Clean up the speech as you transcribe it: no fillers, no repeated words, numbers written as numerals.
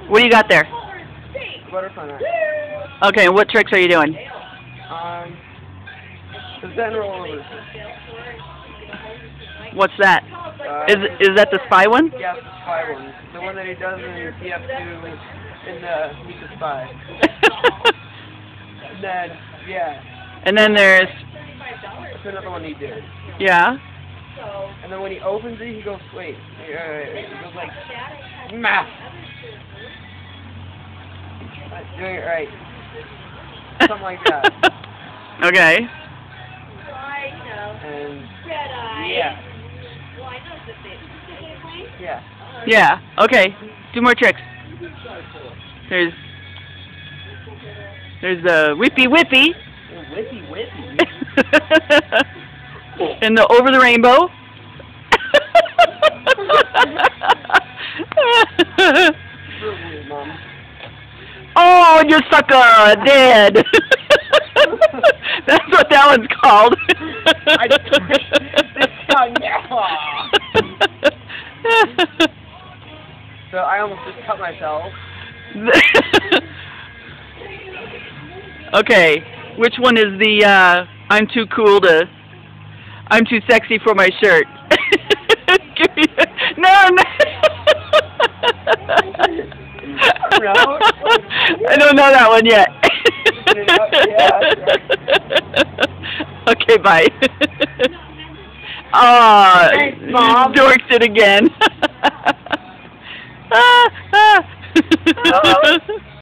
What do you got there? Butterfly knife. Okay, and what tricks are you doing? The Zen rollovers. What's that? Is that the spy one? Yeah, it's the spy one. The one that he does in TF2 in Meet the Spy. And then, yeah. And then there's... That's another one he did. Yeah? And then when he opens it, he goes, wait. He goes like, mah. Doing it right. Something like that. Okay. And, yeah. Yeah. Yeah, okay. 2 more tricks. There's the whippy whippy. Whippy whippy. And the over the rainbow. Oh, you sucker, dead. That's what that one's called. So I almost just cut myself. Okay, which one is the I'm too sexy for my shirt? No. I don't know that one yet. Okay, bye. Thanks, Mom. Dorked it again.